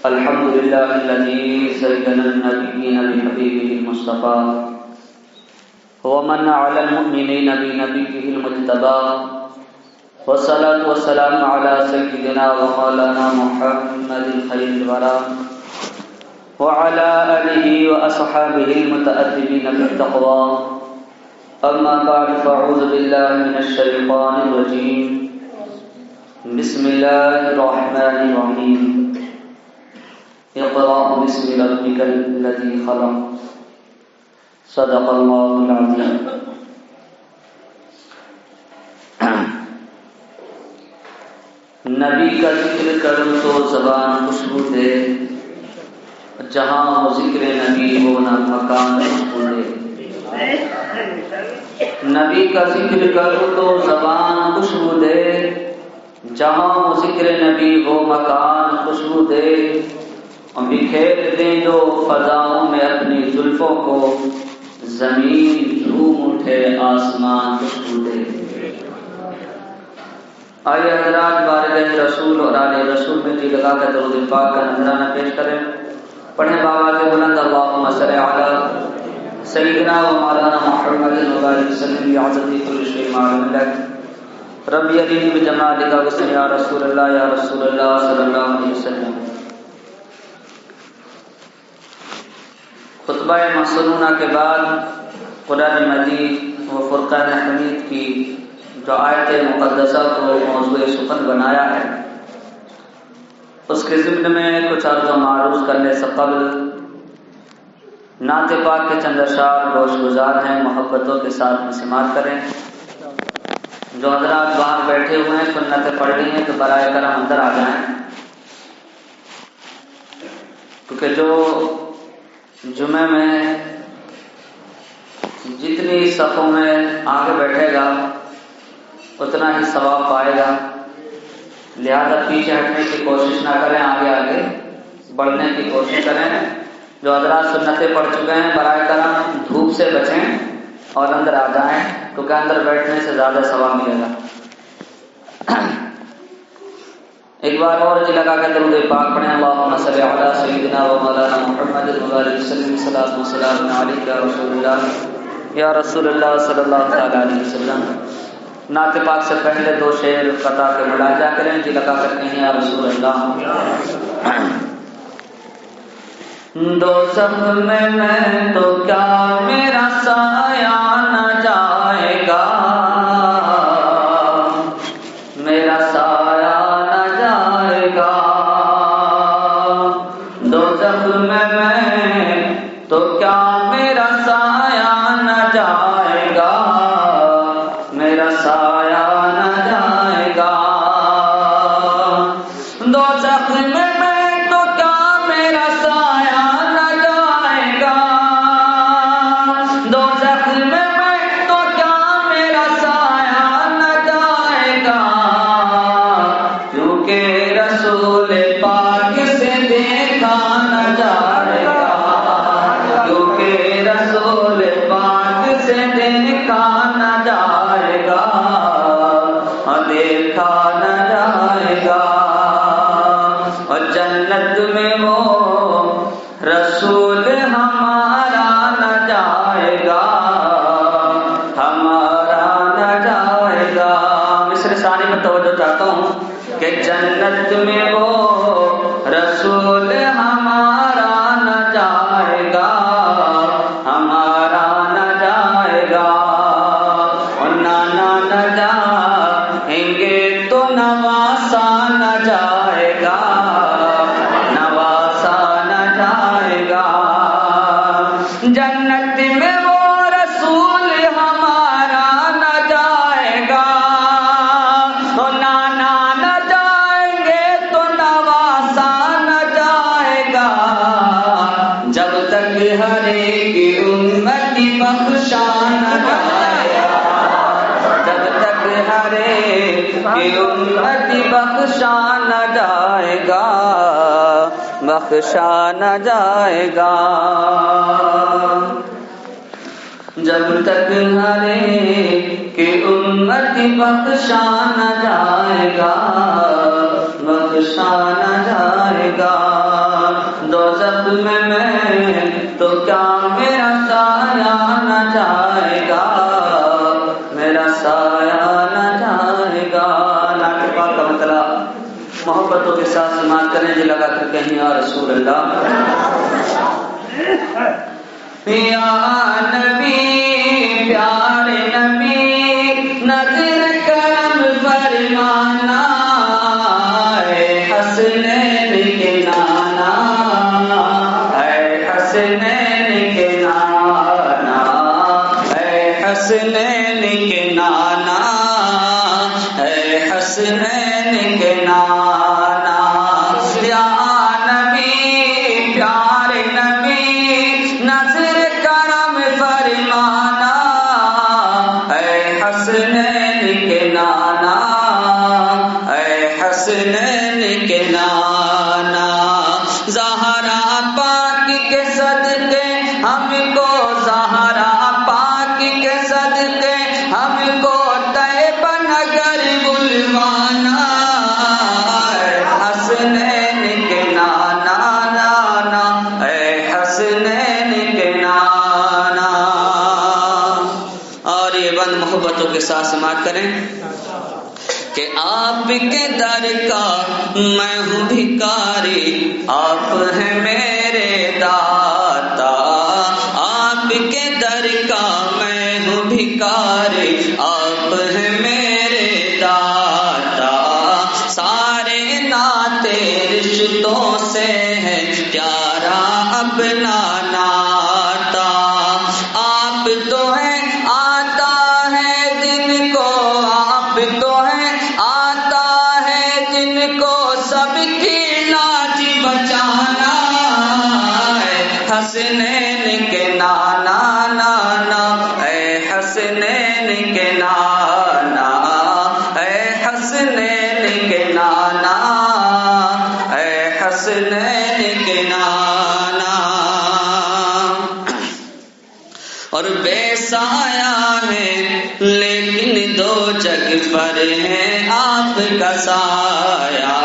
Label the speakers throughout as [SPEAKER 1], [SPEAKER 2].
[SPEAKER 1] الحمد لله الذي زين النبيين بحبيبه المصطفى ومن على المؤمنين بنبيه المجتبى والصلاة والسلام على سيدنا ومولانا محمد خير الورى وعلى آله وأصحابه المتأدبين بالتقوى. أما بعد فأعوذ بالله من الشيطان الرجيم. بسم الله الرحمن الرحيم. اقرأ باسم ربك الذي خلق. صدق الله العظيم. نبی کا ذکر کروں تو زبان خوشبو دے، جہاں ہو ذکر نبی ہو نہ مکان خوشبو دے. نبی کا ذکر کروں تو زبان خوشبو دے، جہاں ہو ذکر نبی ہو مکان خوشبو دے. بکھیر دیں جو فضاؤں میں اپنی زلفوں کو، زمین جھوم اٹھے آسمان خوشبو دے. آئیے حضرات بارگاہ رسول اور آل رسول میں جی لگا کر درود پاک کا نذرانہ پیش کریں. پڑھیں بابا کے بلند اللہم صل علی سیدنا و مولانا محمد وبارک وسلم بعزت کل شیء معلوم لک ربی ارینی بجمالک وسلم یا رسول اللہ صلی اللہ علیہ وسلم. خطبہ مسنونہ کے بعد قرآن مجید و فرقان حمید کی جو آیت مقدسہ کو موضوع سخن بنایا ہے، اس کے ضمن میں کچھ عرض و معروض کرنے سے قبل نعت پاک کے چند اشعار گوش گزار ہیں، محبتوں کے ساتھ میں سماعت کریں. جو حضرات باہر بیٹھے ہوئے ہیں سنتیں پڑھ رہی ہیں تو برائے کرم اندر آ جائیں، کیونکہ جو جمعے میں جتنی صفوں میں آگے بیٹھے گا اتنا ہی ثواب پائے گا. لہذا پیچھے ہٹنے کی کوشش نہ کریں، آگے آگے بڑھنے کی کوشش کریں. جو حضرات سنتیں پڑھ چکے ہیں برائے کرم دھوپ سے بچیں اور اندر آ جائیں، کیونکہ اندر بیٹھنے سے زیادہ ثواب ملے گا. ایک بار اور جی لگا کر درود پاک پڑھیں. اللہم صل علی سیدنا و مولانا محمد وبارک وسلم. صلاۃ و سلام علیک یا رسول اللہ یا رسول اللہ صلی اللہ علیہ وسلم. نعت پاک سے پہلے دو شعر قطع کے ملاحظہ کریں. جی لگا کر کہیں یا رسول اللہ. دوزخ میں تو کیا میرا سایہ نہ جائے گا، میرا سایہ نہ جائے گا. دوزخ میں تو کیا میرا سایہ نہ جائے گا، میرا سایہ نہ جائے گا. دوزخ میں تو کیا میرا سایہ نہ جائے گا، دوزخ میں تو کیا میرا سایہ نہ جائے گا. کیونکہ رسول پاک سے دیکھا نہ جائے گا، کیونکہ رسول پاک سے دیکھا نہ جائے گا، دیکھا نہ جائے گا. اور جنت میں وہ رسول ہمارا نہ جائے گا، ہمارا نہ جائے گا. مصر ثانی میں توجہ چاہتا ہوں کہ جنت میں وہ رسول ہمارا نہ جائے گا، ہمارا نہ جائے گا. اور نانا نہ جائیں گے تو نواسا نہ جائے گا، نواسا نہ جائے گا. جنت میں وہ رسول ہمارا نہ جائے گا، اور نانا نہ جائیں گے تو نواسا نہ جائے گا. جب تک ہر ایک امتی بخشا نہ جائے گا، جب تک ہر ایک امتی بخشا نہ جائے گا، بخشا نہ جائے گا. جب تک ہر ایک امتی بخشا نہ جائے گا، بخشا نہ جائے گا. دوزخ میں تو کیا میرا سایہ نہ جائے گا، میرا سایہ نہ جائے گا۔ نعت پاک کا مطلب محبتوں کے ساتھ سماعت کریں جی لگا کر کہیں یا رسول اللہ، یا نبی پیارے نبی نظر کرم فرمانا، اے حسنین کے نانا، اے حسنین کے نانا، اے حسنین کے نانا، اے حسنین کے نانا، یا نبی پیارے نبی نظر کرم فرمانا، اے حسنین کے نانا، اے حسنین کے نانا، زہرا پاک کے صدقے ہم کو، زہرا پاک کے صدقے ہم کو طیبہ نگر بلوانا، اے حسنین کے نانا نانا، اے حسنین کے نانا۔ اور یہ بند محبتوں کے ساتھ سماعت کریں کہ آپ کے در کا میں ہوں بھکاری، آپ ہیں میرے داتا، آپ کے در کا میں ہوں بھکاری، آپ ہیں میرے داتا، سارے ناطے رشتوں سے ہے پیارا اپنا ناتا، آپ تو ہیں آتا ہے جن کو، آپ تو ہیں آتا ہے جن کو سب کی لاج بچانا، اے حسنین کے نانا نانا، اے حسنین کے نانا، اے حسنین کے نانا، اے حسنین کے نانا۔ اور بے سایہ ہے لیکن دو جگ پر ہے آپ کا سایہ،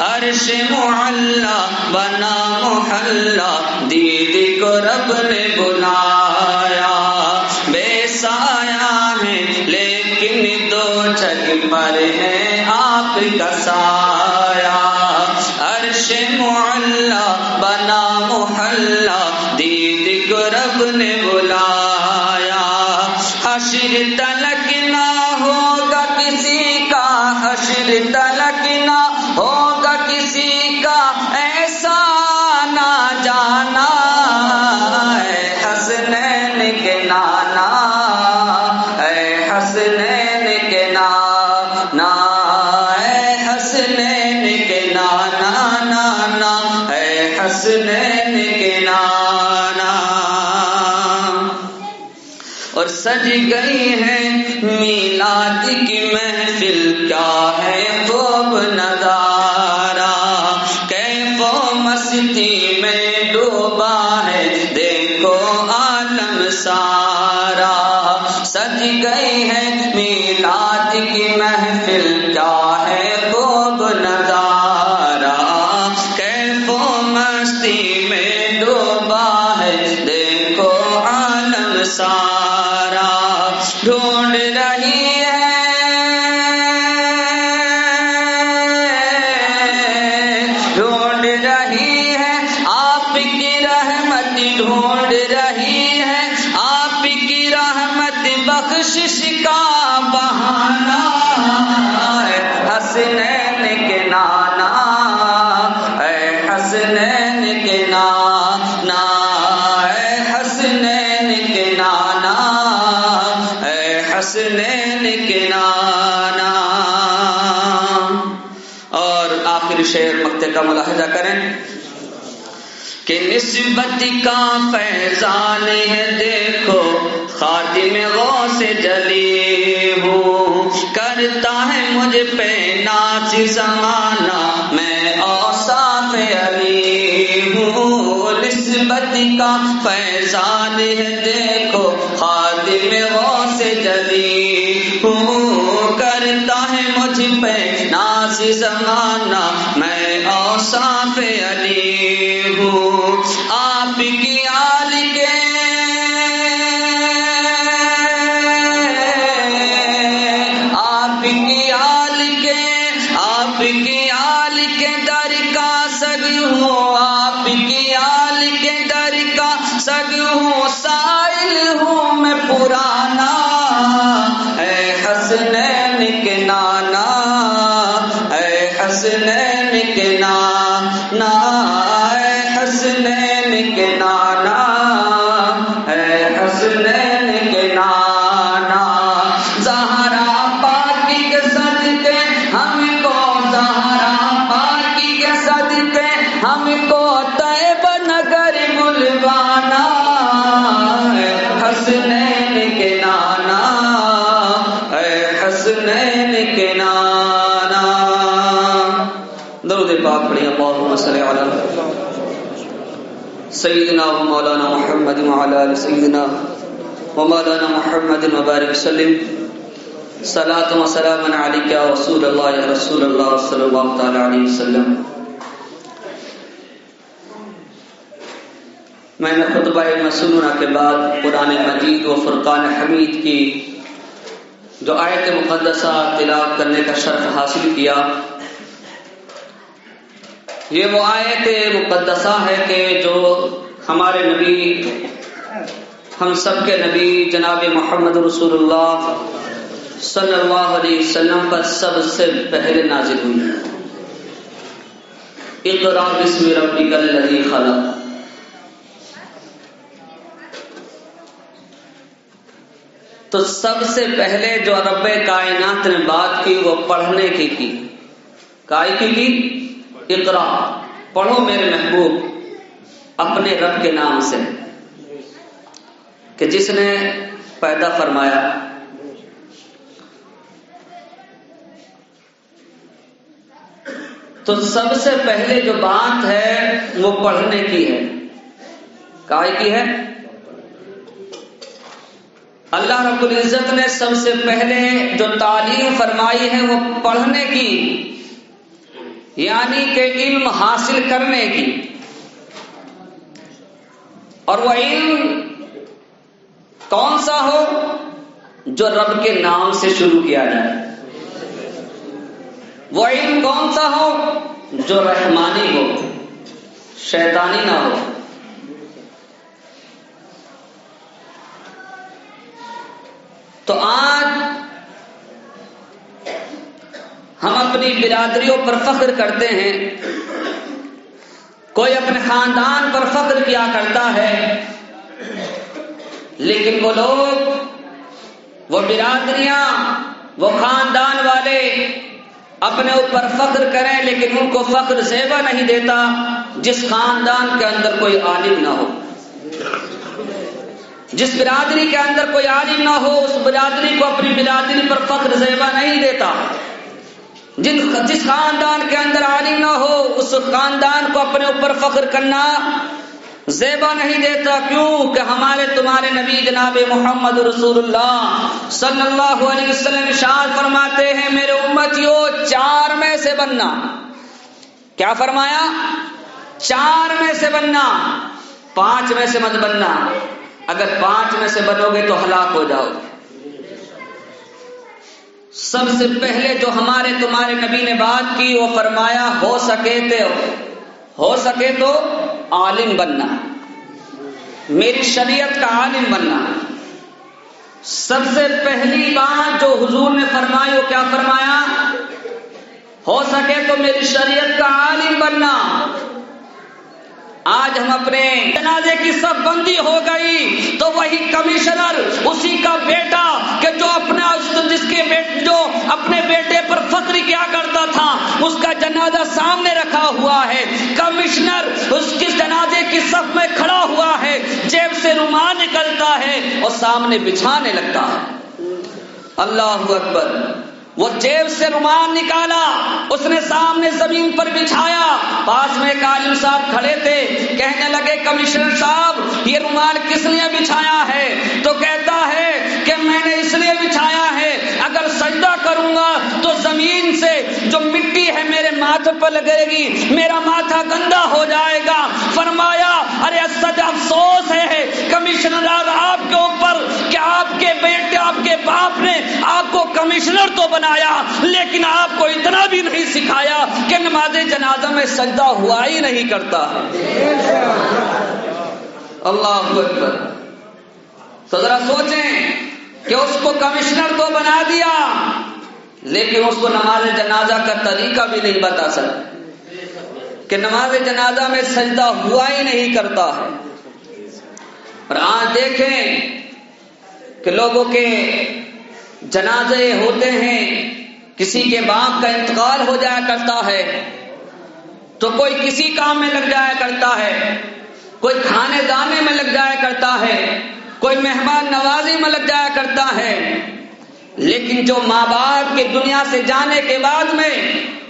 [SPEAKER 1] عرش معلا بنا محلہ دید کو رب نے بلایا، بے سایہ ہے لیکن دو جگ پر ہے آپ کا سایہ، عرش معلا بنا محلہ دید کو رب نے بلایا، حشر تلک نہ ہوگا کسی کا، حشر تلک نہ ہوگا کسی کا ایسا نہ جانا، اے حسنین کے نانا، اے حسنین کے نانا، اے حسنین کے نانا نانا، اے حسنین کے نانا۔ اور سج گئی ہے میلاد کی محفل، کیا ہے خوب نظارہ، کیف و مستی میں ڈوبا ہے دیکھو عالم سارا، سج گئی ہے میلاد کی محفل، کیا ہے خوب نظارہ، کیف و مستی میں ڈوبا ہے دیکھو عالم سارا، ڈھونڈ رہی ہے، ڈھونڈ رہی ہے آپ کی رحمت، ڈھونڈ رہی ہے آپ کی رحمت، بخشش کا بہانہ، اے حسنین کے نانا، اے حسنین کے نانا، اے حسنین کے نانا، اے حسنین کے نانا۔ اور آخری شعر مقطع کا ملاحظہ کریں کہ نسبت کا فیضان ہے دیکھو، خاتم غوث جلی ہوں، کرتا ہے مجھ پہ ناز زمانہ، میں اوصاف علی ہوں، نسبت کا فیضان ہے دیکھو، خاتم غوث جلی ہوں، کرتا ہے مجھ پہ ناز زمانہ، میں اوصاف علی ہوں آپ کی آل کے در کا سگ ہوں آپ کی آل کے در کا سگ ہوں سائل ہوں میں پرانا اے حسنین کے نانا اے حسنین کے نانا اے حسنین کے نانا اے حسنین کے نانا زہرا پاکی کے صدقے ہم کو ہم کو طیب نگر بلوانا اے حسنین کے نانا اے حسنین کے نانا. درود پاک پڑھیں. اللہم صل علی سیدنا و مولانا محمد وعلی آل سیدنا و مولانا محمد وبارک وسلم. صلاۃ و سلام علیک یا رسول اللہ یا رسول اللہ صلی اللہ تعالی علیہ وسلم. میں نے خطبہ مسنونہ کے بعد قرآن مجید و فرقان حمید کی جو آیت مقدسہ تلاوت کرنے کا شرف حاصل کیا. یہ وہ آیت مقدسہ ہے کہ جو ہمارے نبی ہم سب کے نبی جناب محمد رسول اللہ صلی اللہ علیہ وسلم پر سب سے پہلے نازل ہوئی. اقرأ بسم ربک الذی خلق. تو سب سے پہلے جو رب کائنات نے بات کی وہ پڑھنے کی کائی کی اقرا پڑھو میرے محبوب اپنے رب کے نام سے کہ جس نے پیدا فرمایا. تو سب سے پہلے جو بات ہے وہ پڑھنے کی ہے. کائی کی ہے؟ اللہ رب العزت نے سب سے پہلے جو تعلیم فرمائی ہے وہ پڑھنے کی، یعنی کہ علم حاصل کرنے کی. اور وہ علم کون سا ہو؟ جو رب کے نام سے شروع کیا جائے. وہ علم کون سا ہو؟ جو رحمانی ہو، شیطانی نہ ہو. تو آج ہم اپنی برادریوں پر فخر کرتے ہیں، کوئی اپنے خاندان پر فخر کیا کرتا ہے، لیکن وہ لوگ، وہ برادریاں، وہ خاندان والے اپنے اوپر فخر کریں لیکن ان کو فخر زیبا نہیں دیتا جس خاندان کے اندر کوئی عالم نہ ہو، جس برادری کے اندر کوئی عالم نہ ہو اس برادری کو اپنی برادری پر فخر زیبا نہیں دیتا. جس خاندان کے اندر عالم نہ ہو اس خاندان کو اپنے اوپر فخر کرنا زیبا نہیں دیتا. کیوں کہ ہمارے تمہارے نبی جناب محمد رسول اللہ صلی اللہ علیہ وسلم ارشاد فرماتے ہیں میرے امتیوں 4 میں سے بننا. کیا فرمایا؟ 4 میں سے بننا، 5 میں سے مت بننا. اگر 5 میں سے بنو گے تو ہلاک ہو جاؤ. سب سے پہلے جو ہمارے تمہارے نبی نے بات کی وہ فرمایا ہو سکے تو عالم بننا، میری شریعت کا عالم بننا. سب سے پہلی بات جو حضور نے فرمائی وہ کیا فرمایا؟ ہو سکے تو میری شریعت کا عالم بننا. آج ہم اپنے جنازے کی صف بندی ہو گئی تو وہی کمشنر اسی کا بیٹا کہ جو اپنے بیٹے پر فخر کیا کرتا تھا اس کا جنازہ سامنے رکھا ہوا ہے. کمشنر اس کی جنازے کی صف میں کھڑا ہوا ہے، جیب سے رومال نکلتا ہے اور سامنے بچھانے لگتا ہے. اللہ اکبر. وہ جیب سے رومال نکالا، اس نے سامنے زمین پر بچھایا. پاس میں ایک عالم صاحب کھڑے تھے، کہنے لگے کمشنر صاحب یہ رومال کس لیے بچھایا ہے؟ تو کہتا ہے کہ میں نے اس لیے بچھایا ہے اگر سجدہ کروں گا تو زمین زمین سے جو مٹی ہے میرے ماتھے پر لگے گی میرا ماتھا گندا ہو جائے گا۔ فرمایا ارے سچ افسوس ہے کمشنر آپ کے اوپر کہ آپ کے بیٹے آپ کے باپ نے آپ کو کمشنر تو بنایا لیکن آپ کو اتنا بھی نہیں سکھایا کہ نماز جنازہ میں سجدہ ہوا ہی نہیں کرتا ہے۔ اللہ اکبر۔ تو ذرا سوچیں کہ اس کو کمشنر تو بنا دیا لیکن اس کو نماز جنازہ کا طریقہ بھی نہیں بتا سکتا کہ نماز جنازہ میں سجدہ ہوا ہی نہیں کرتا ہے۔ اور آج دیکھیں کہ لوگوں کے جنازے ہوتے ہیں، کسی کے باپ کا انتقال ہو جایا کرتا ہے تو کوئی کسی کام میں لگ جایا کرتا ہے، کوئی کھانے دانے میں لگ جایا کرتا ہے، کوئی مہمان نوازی میں لگ جایا کرتا ہے، لیکن جو ماں باپ کے دنیا سے جانے کے بعد میں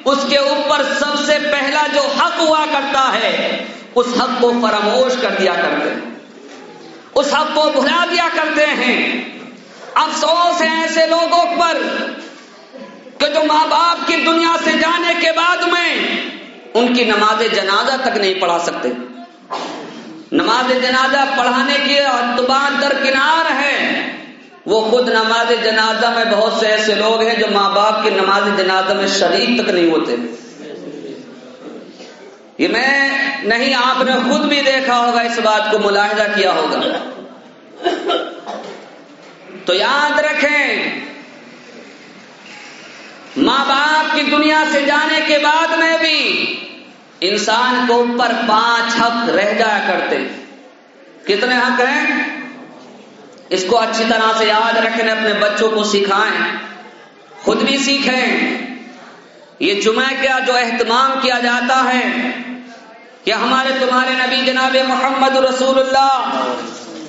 [SPEAKER 1] اس کے اوپر سب سے پہلا جو حق ہوا کرتا ہے اس حق کو فراموش کر دیا کرتے ہیں، اس حق کو بھلا دیا کرتے ہیں۔ افسوس ہے ایسے لوگوں پر کہ جو ماں باپ کی دنیا سے جانے کے بعد میں ان کی نماز جنازہ تک نہیں پڑھا سکتے۔ نماز جنازہ پڑھانے کی بات درکنار ہے، وہ خود نماز جنازہ میں بہت سے ایسے لوگ ہیں جو ماں باپ کی نماز جنازہ میں شریک تک نہیں ہوتے۔ یہ میں نہیں، آپ نے خود بھی دیکھا ہوگا، اس بات کو ملاحظہ کیا ہوگا۔ تو یاد رکھیں ماں باپ کی دنیا سے جانے کے بعد میں بھی انسان کو اوپر 5 حق رہ جایا کرتے۔ کتنے حق ہیں؟ اس کو اچھی طرح سے یاد رکھیں، اپنے بچوں کو سکھائیں، خود بھی سیکھیں۔ یہ جمعہ کا جو اہتمام کیا جاتا ہے کہ ہمارے تمہارے نبی جناب محمد رسول اللہ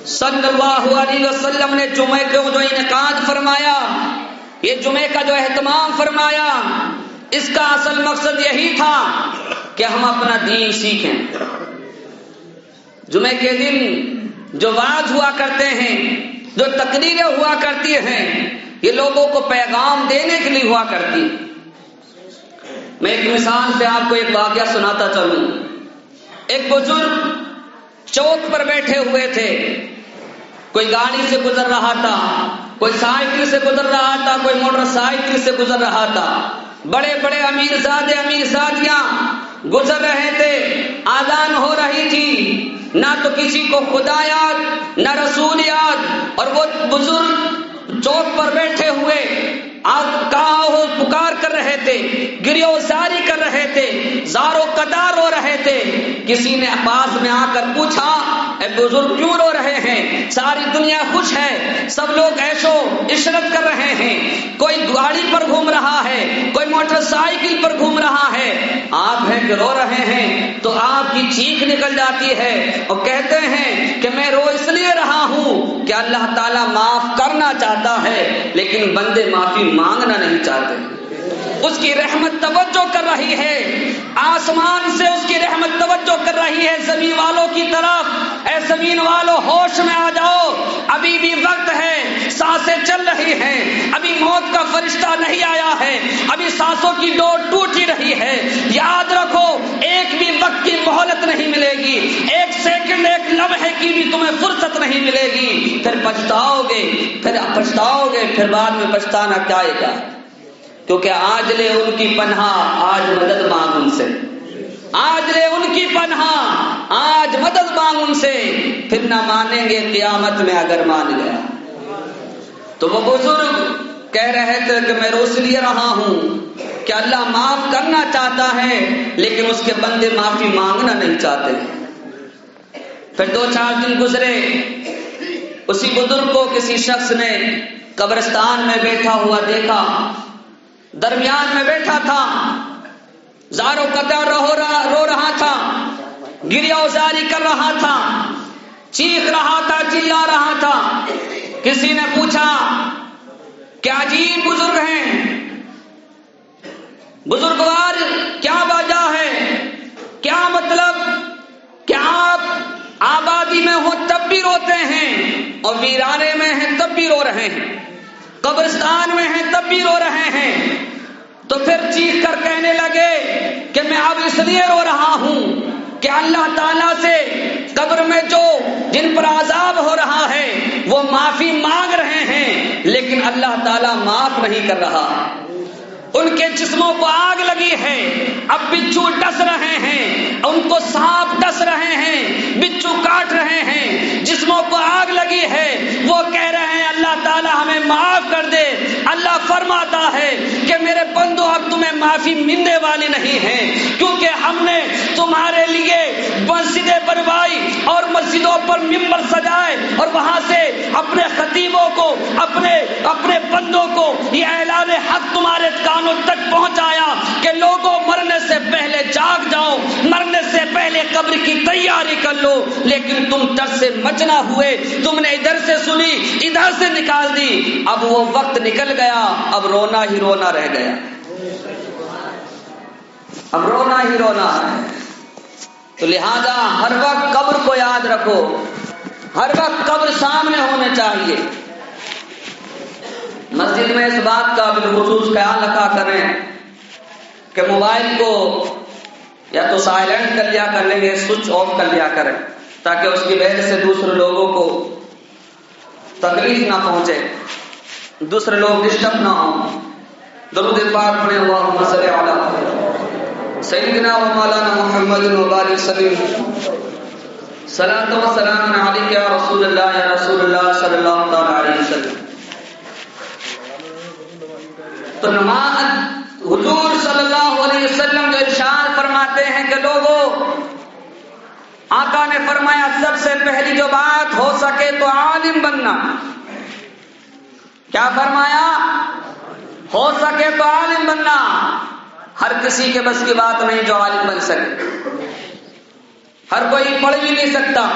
[SPEAKER 1] صلی اللہ علیہ وسلم نے جمعے کو جو انعقاد فرمایا، یہ جمعے کا جو اہتمام فرمایا، اس کا اصل مقصد یہی تھا کہ ہم اپنا دین سیکھیں۔ جمعے کے دن جو واعظ ہوا کرتے ہیں، جو تقریریں ہوا کرتی ہیں، یہ لوگوں کو پیغام دینے کے لیے ہوا کرتی۔ میں ایک مثال سے آپ کو ایک واقعہ سناتا چلوں۔ ایک بزرگ چوک پر بیٹھے ہوئے تھے، کوئی گاڑی سے گزر رہا تھا، کوئی سائیکل سے گزر رہا تھا، کوئی موٹر سائیکل سے گزر رہا تھا۔ بڑے بڑے امیر زادے امیر زادیاں گزر رہے تھے، آذان ہو رہی تھی، نہ تو کسی کو خدا یاد نہ رسول یاد، اور وہ بزرگ چوک پر بیٹھے ہوئے پکار کر رہے تھے، گریوزاری کر رہے تھے، زار و قدار رو رہے تھے۔ کسی نے پاس میں آ کر پوچھا اے بزرگ کیوں رو رہے ہیں؟ ساری دنیا خوش ہے، سب لوگ عیش و عشرت کر رہے ہیں، کوئی گاڑی پر گھوم رہا ہے، کوئی موٹر سائیکل پر گھوم رہا ہے، آپ ہیں کہ رو رہے ہیں؟ تو آپ کی چیخ نکل جاتی ہے اور کہتے ہیں کہ میں رو اس لیے رہا ہوں کہ اللہ تعالیٰ معاف کرنا چاہتا ہے لیکن بندے معافی مانگنا نہیں چاہتے۔ اس کی رحمت توجہ کر رہی ہے، آسمان سے اس کی رحمت توجہ کر رہی ہے زمین والوں کی طرف۔ اے زمین والوں ہوش میں آ جاؤ، ابھی بھی وقت ہے، سانسیں چل رہی ہیں، ابھی موت کا فرشتہ نہیں آیا ہے، ابھی سانسوں کی ڈور ٹوٹ ہی رہی ہے۔ یاد رکھو ایک بھی وقت کی مہلت نہیں ملے گی، ایک سیکنڈ ایک لمحے کی بھی تمہیں فرصت نہیں ملے گی، پھر پچھتاؤ گے، پھر بعد میں پچھتانا کیا گا؟ کیونکہ آج لے ان کی پناہ آج مدد مانگ ان سے، آج لے ان کی پناہ آج مدد مانگ ان سے، پھر نہ مانیں گے قیامت میں اگر مان گیا۔ تو وہ بزرگ کہہ رہے تھے کہ میں رو اس لیے رہا ہوں کہ اللہ معاف کرنا چاہتا ہے لیکن اس کے بندے معافی مانگنا نہیں چاہتے۔ پھر 2-4 دن گزرے، اسی بزرگ کو کسی شخص نے قبرستان میں بیٹھا ہوا دیکھا، درمیان میں بیٹھا تھا، زار و قطار رو رہا تھا، گریہ وزاری کر رہا تھا، چیخ رہا تھا، چلا رہا تھا۔ کسی نے پوچھا کیا عجیب بزرگ ہیں، بزرگوار کیا وجہ ہے، کیا مطلب کہ آپ آبادی میں ہو تب بھی روتے ہیں اور ویرانے میں ہیں تب بھی رو رہے ہیں، قبرستان میں ہیں تب بھی رو رہے ہیں؟ تو پھر چیخ کر کہنے لگے کہ میں اب اس لیے رو رہا ہوں کہ اللہ تعالیٰ سے قبر میں جو جن پر عذاب ہو رہا ہے وہ معافی مانگ رہے ہیں، لیکن اللہ تعالیٰ معاف نہیں کر رہا۔ ان کے جسموں کو آگ لگی ہے، اب بچھو ڈس رہے ہیں، ان کو سانپ ڈس رہے ہیں، بچھو کاٹ رہے ہیں، جسموں کو آگ لگی ہے، وہ کہہ رہے ہیں اللہ تعالیٰ ہمیں معاف کر دے۔ اللہ فرماتا ہے کہ میرے بندو اب تمہیں معافی ملنے والی نہیں ہے، کیونکہ ہم نے تمہارے لیے مسجدیں بنوائی اور مسجدوں پر ممبر سجائے اور وہاں سے اپنے خطیبوں کو اپنے بندوں کو یہ اعلان حق تمہارے کانوں تک پہنچایا کہ لوگوں مرنے سے پہلے جاگ جاؤ، مرنے سے پہلے قبر کی تیاری کر لو، لیکن تم ڈر سے مچنا ہوئے، تم نے ادھر سے سنی ادھر سے نکال دی۔ اب وہ وقت نکل گیا، اب رونا ہی رونا رہ گیا، اب رونا ہی رونا ہے۔ تو لہذا ہر وقت قبر کو یاد رکھو، ہر وقت قبر سامنے ہونے چاہیے۔ مسجد میں اس بات کا بالخصوص خیال رکھا کریں کہ موبائل کو یا تو سائلنٹ کر لیا کر لیں گے، سوئچ آف کر لیا کریں تاکہ اس کی وجہ سے دوسرے لوگوں کو تکلیف نہ پہنچے، دوسرے لوگ ڈسٹرب نہ ہوں۔ درود پاک پڑھیں، اللہم صلی علی سیدنا و مولانا محمد وبارک وسلم، صلاۃ و سلام علیک یا رسول اللہ یا رسول اللہ صلی اللہ تعالی علیہ وسلم۔ تو حضور صلی اللہ علیہ وسلم جو ارشاد فرماتے ہیں کہ لوگوں، آقا نے فرمایا سب سے پہلی جو بات ہو سکے تو عالم بننا۔ کیا فرمایا؟ ہو سکے تو عالم بننا۔ ہر کسی کے بس کی بات نہیں جو عالم بن سکے، ہر کوئی پڑھ بھی نہیں سکتا،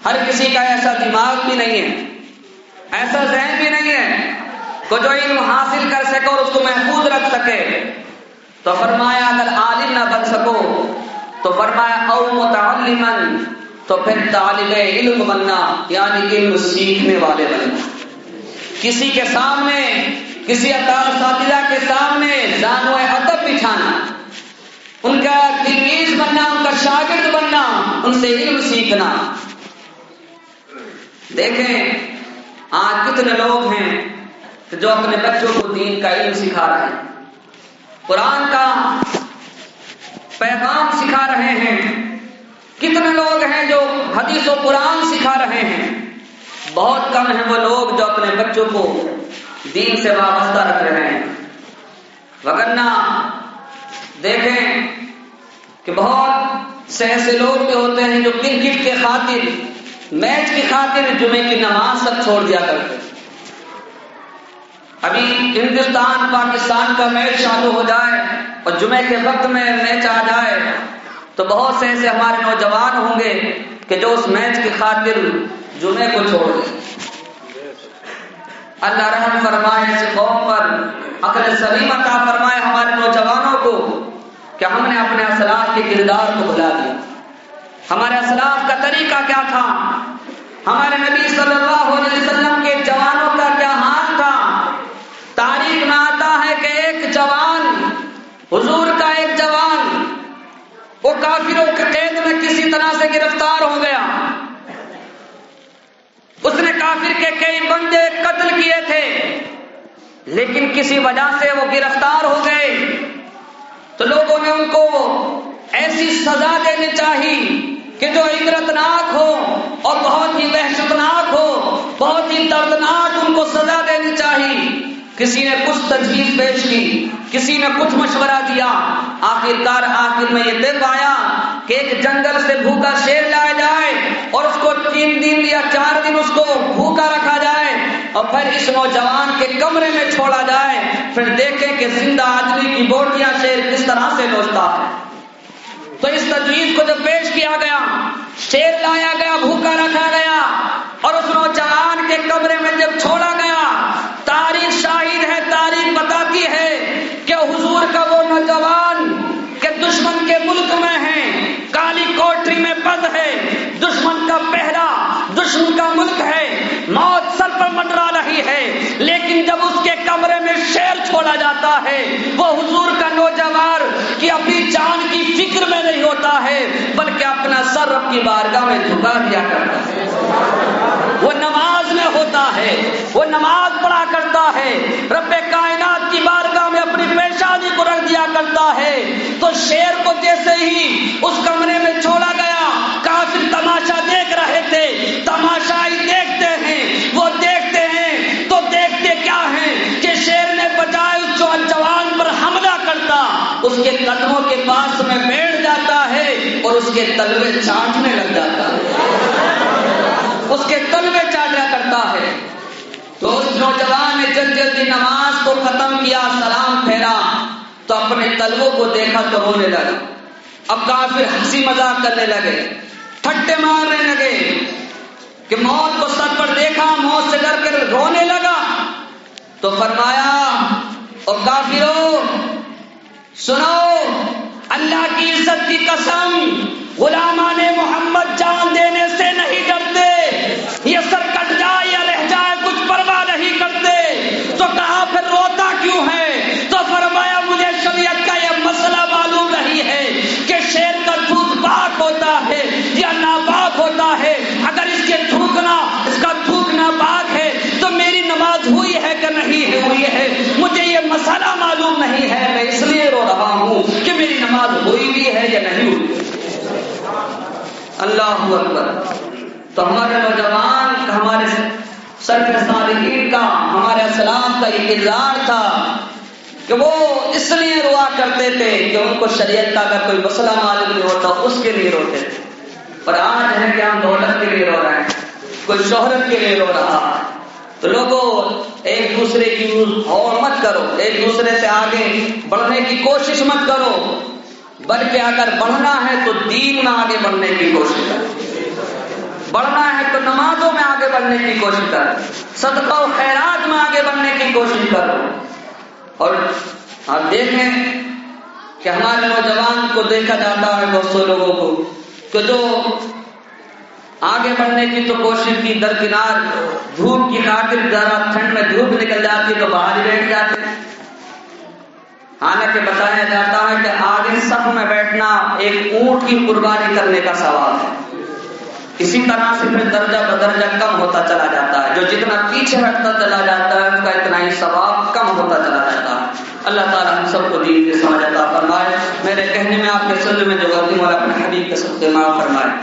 [SPEAKER 1] ہر کسی کا ایسا دماغ بھی نہیں ہے، ایسا ذہن بھی نہیں ہے کہ جو علم حاصل کر سکے اور اس کو محفوظ رکھ سکے۔ تو فرمایا اگر عالم نہ بن سکو تو فرمایا او متعلما، تو پھر طالب علم بننا، یعنی علم سیکھنے والے بننا۔ کسی کے سامنے، کسی اساتذہ کے سامنے دانو ادب بچھانا، ان کا تلمیذ بننا، ان کا شاگرد بننا، ان سے علم سیکھنا۔ دیکھیں آج کتنے لوگ ہیں جو اپنے بچوں کو دین کا علم سکھا رہے ہیں، قرآن کا پیغام سکھا رہے ہیں، کتنے لوگ ہیں جو حدیث و قرآن سکھا رہے ہیں۔ بہت کم ہیں وہ لوگ جو اپنے بچوں کو دین سے وابستہ رکھ رہے ہیں، وگرنہ دیکھیں کہ بہت سے ایسے لوگ بھی ہوتے ہیں جو کرکٹ کے خاطر، میچ کی خاطر جمعے کی نماز تک چھوڑ دیا کرتے ہیں۔ ابھی ہندوستان پاکستان کا میچ شروع ہو جائے اور جمعے کے وقت میں میچ آ جائے تو بہت سے ایسے ہمارے نوجوان ہوں گے کہ جو اس میچ کی خاطر جمعے کو چھوڑ دیں۔ اللہ رحم فرمائے اس قوم پر، عقل سلیم عطا فرمائے ہمارے نوجوانوں کو کہ ہم نے اپنے اسلاف کے کردار کو بھلا دیا۔ ہمارے اسلاف کا طریقہ کیا تھا؟ ہمارے نبی صلی اللہ علیہ وسلم کے جوانوں کا کیا حال تھا؟ تاریخ میں آتا ہے کہ ایک جوان، حضور کا ایک جوان، وہ کافروں کے قید میں کسی طرح سے گرفتار ہو گیا۔ اس نے کافر کے کئی بندے قتل کیے تھے، لیکن کسی وجہ سے وہ گرفتار ہو گئے تو لوگوں نے ان کو ایسی سزا دینی چاہیے کہ جو عبرتناک ہو اور بہت ہی وحشتناک ہو، بہت ہی دردناک ان کو سزا دینی چاہیے۔ کسی نے کچھ تجویز پیش کی، کسی نے کچھ مشورہ دیا، آخر میں یہ طے پایا کہ ایک جنگل سے بھوکا شیر لایا جائے اور اس کو 3 دن یا 4 دن اس کو بھوکا رکھا جائے اور پھر اس نوجوان کے کمرے میں چھوڑا جائے، پھر دیکھیں کہ زندہ آدمی کی بوٹیاں شیر کس طرح سے نوچتا ہے۔ تو اس تجویز کو جب پیش کیا گیا، شیر لایا گیا، بھوکا رکھا گیا اور اس نوجوان کے کمرے میں جب چھوڑا گیا، تاریخ شاہد ہے، تاریخ بتاتی ہے کہ حضور کا وہ نوجوان کہ دشمن کے ملک میں ہے، کالی کوٹری میں بند ہے، دشمن کا پہرا، دشمن کا ملک ہے، موت سر پر منڈرا رہی ہے، لیکن جب اس کے کمرے میں شعر چھوڑا جاتا ہے، وہ حضور کا نوجوان کہ اپنی جان کی فکر میں نہیں ہوتا ہے بلکہ اپنا سر رب کی بارگاہ میں جھکا دیا کرتا ہے، وہ نماز میں ہوتا ہے، وہ نماز پڑھا کرتا ہے، رب کائنات کی بارگاہ میں اپنی پیشانی کو رکھ دیا کرتا ہے۔ تو شیر کو جیسے ہی اس کمرے میں چھوڑا گیا، کافر تماشا دیکھ رہے تھے، تماشا ہی دیکھتے ہیں، وہ دیکھتے ہیں تو دیکھتے کیا ہیں کہ شیر نے بجائے اس جوان پر حملہ کرتا اس کے قدموں کے پاس میں بیٹھ جاتا ہے اور اس کے تلوے چاٹنے لگ جاتا ہے، اس کے تلوے چاٹا کرتا ہے۔ تو اس نوجوان نے جلدی نماز کو ختم کیا، سلام پھیرا تو اپنے تلووں کو دیکھا تو رونے لگا۔ اب کافر ہنسی مذاق کرنے لگے، ٹھٹے مارنے لگے کہ موت کو سر پر دیکھا، موت سے ڈر کر رونے لگا۔ تو فرمایا اور کافروں سنو، اللہ کی عزت کی قسم، غلامان محمد جان دینے سے نہیں ڈرتے، یہ سر کٹ جائے یا رہ جائے کچھ پرواہ نہیں کرتے۔ تو کہا پھر روتا کیوں ہے؟ تو فرمایا مجھے شریعت کا یہ مسئلہ معلوم نہیں ہے کہ شیر کا تھوک پاک ہوتا ہے یا ناپاک ہوتا ہے، اگر اس کا تھوک ناپاک ہے تو میری نماز ہوئی ہے کہ نہیں ہوئی ہے، مجھے یہ مسئلہ معلوم نہیں ہے، میں اس لیے رو رہا ہوں کہ میری نماز ہوئی بھی ہے یا نہیں ہوئی۔ اللہ اکبر۔ تو ہمارے نوجوان، ہمارے سرکار صالحین کا، ہمارے اسلام کا یہ کردار تھا کہ وہ اس لیے روا کرتے تھے کہ ان کو شریعت کا اگر کوئی مسئلہ معلوم نہیں ہوتا اس کے لیے روتے تھے۔ پر آج ہے کہ ہم دولت کے لیے رو رہے ہیں، کوئی شہرت کے لیے رو رہا ہے۔ تو لوگوں ایک دوسرے کی اور مت کرو، ایک دوسرے سے آگے بڑھنے کی کوشش مت کرو، بلکہ اگر بڑھنا ہے تو دین میں آگے بڑھنے کی کوشش کرو، بڑھنا ہے تو نمازوں میں آگے بڑھنے کی کوشش کرو، صدقہ و خیرات میں آگے بڑھنے کی کوشش کرو۔ اور آپ دیکھیں کہ ہمارے نوجوان کو دیکھا جاتا ہے بہت سے لوگوں کو کہ جو آگے بڑھنے کی تو کوشش کی، درکنار دھوپ کی خاطر ذرا ٹھنڈ میں دھوپ نکل جاتی تو باہر ہی بیٹھ جاتے ہیں۔ حالانکہ بتایا جاتا ہے کہ آگے صف میں بیٹھنا ایک اونٹ کی قربانی کرنے کا ثواب ہے۔ اسی طرح سے پھر درجہ بدرجہ کم ہوتا چلا جاتا ہے، جو جتنا پیچھے ہٹتا چلا جاتا ہے اس کا اتنا ہی ثواب کم ہوتا چلا جاتا ہے۔ اللہ تعالیٰ ہم سب کو دین کی سمجھ عطا فرمائے۔ میرے کہنے میں آپ کے سر میں جو غلطی والا اپنے حبیب کے صدقے معاف فرمائے۔